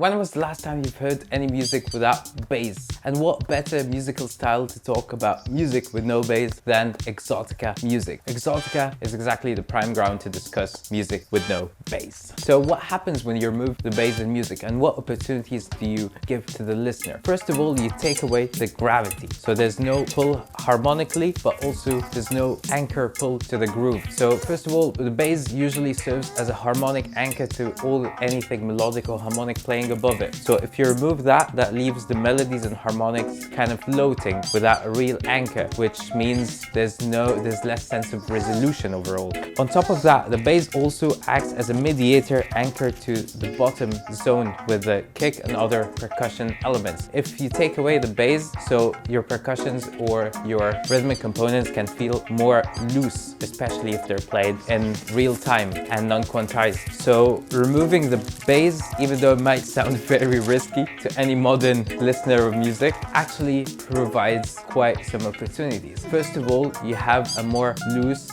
When was the last time you've heard any music without bass? And what better musical style to talk about music with no bass than Exotica music? Exotica is exactly the prime ground to discuss music with no bass. So what happens when you remove the bass in music, and what opportunities do you give to the listener? First of all, you take away the gravity. So there's no pull harmonically, but also there's no anchor pull to the groove. So first of all, the bass usually serves as a harmonic anchor to anything melodic or harmonic playing above it. So if you remove that, that leaves the melodies and harmonics kind of floating without a real anchor, which means there's less sense of resolution overall. On top of that, the bass also acts as a mediator anchor to the bottom zone with the kick and other percussion elements. If you take away the bass, so your percussions or your rhythmic components can feel more loose, especially if they're played in real time and non-quantized. So removing the bass, even though it might sound very risky to any modern listener of music, actually provides quite some opportunities. First of all, you have a more loose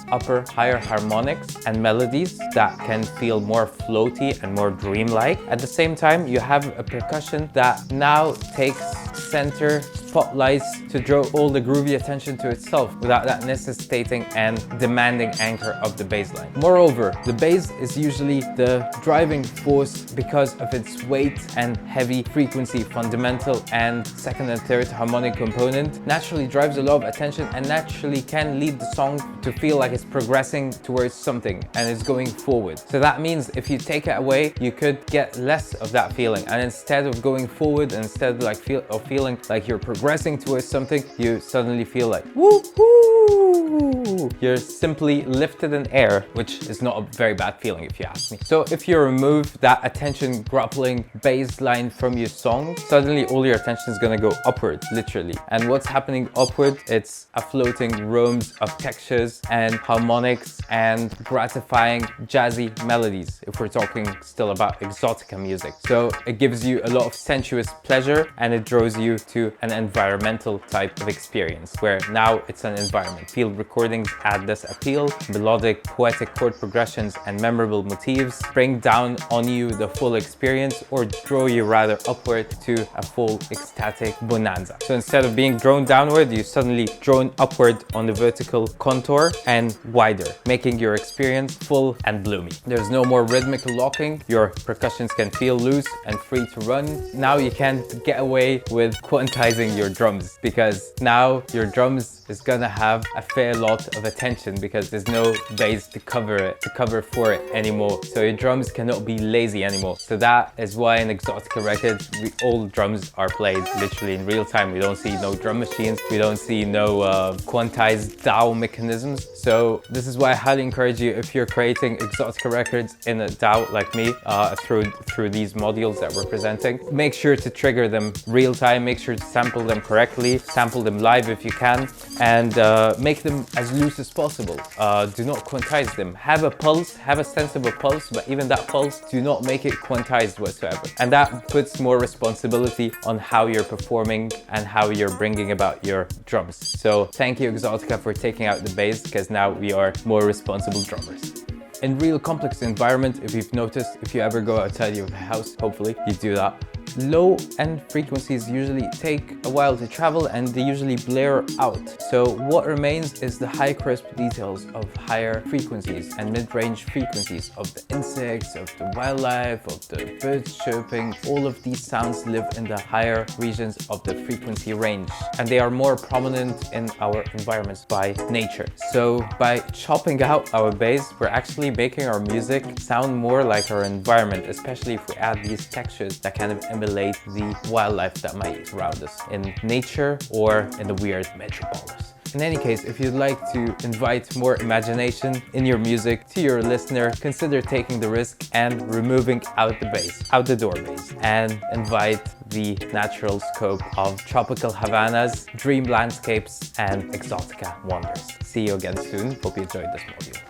higher harmonics and melodies that can feel more floaty and more dreamlike. At the same time, you have a percussion that now takes center spotlights to draw all the groovy attention to itself without that necessitating and demanding anchor of the bass line. Moreover, the bass is usually the driving force because of its weight and heavy frequency. Fundamental and second and third harmonic component naturally drives a lot of attention and naturally can lead the song to feel like it's progressing towards something and it's going forward. So that means if you take it away, you could get less of that feeling, and instead of going forward and instead of feeling like you're progressing towards something, you suddenly feel like woo-hoo! You're simply lifted in air, which is not a very bad feeling if you ask me. So if you remove that attention grappling bass line from your song, suddenly all your attention is gonna go upward, literally. And what's happening upward? It's a floating roams of textures and harmonics and gratifying jazzy melodies, if we're talking still about Exotica music. So it gives you a lot of sensuous pleasure and it draws you to an environmental type of experience where now it's an environment. Field recordings add this appeal. Melodic, poetic chord progressions and memorable motifs bring down on you the full experience, or draw you rather upward to a full ecstatic bonanza. So instead of being drawn downward, you suddenly drawn upward on the vertical contour and wider, making your experience full and bloomy. There's no more rhythmical locking. Your percussions can feel loose and free to run. Now you can get away with quantizing your drums, because now your drums is gonna have a fair lot of attention because there's no bass to cover for it anymore. So your drums cannot be lazy anymore. So that is why in Exotica records, all drums are played literally in real time. We don't see no drum machines. We don't see no quantized DAW mechanisms. So this is why I highly encourage you, if you're creating Exotica records in a DAW like me, through these modules that we're presenting, make sure to trigger them real time. Make sure to sample them correctly, sample them live if you can, and make them as loose as possible. Do not quantize them. Have a pulse, have a sense of a pulse, but even that pulse, do not make it quantized whatsoever. And that puts more responsibility on how you're performing and how you're bringing about your drums. So thank you Exotica for taking out the bass, because now we are more responsible drummers. In real complex environment, if you've noticed, if you ever go outside your house, hopefully you do that, low end frequencies usually take a while to travel and they usually blare out. So what remains is the high crisp details of higher frequencies and mid-range frequencies of the insects, of the wildlife, of the birds chirping. All of these sounds live in the higher regions of the frequency range, and they are more prominent in our environments by nature. So by chopping out our bass, we're actually making our music sound more like our environment, especially if we add these textures that kind of emulate the wildlife that might surround us in nature or in the weird metropolis. In any case, if you'd like to invite more imagination in your music to your listener, consider taking the risk and removing out the bass, out the door bass, and invite the natural scope of tropical Havanas, dream landscapes, and Exotica wonders. See you again soon. Hope you enjoyed this module.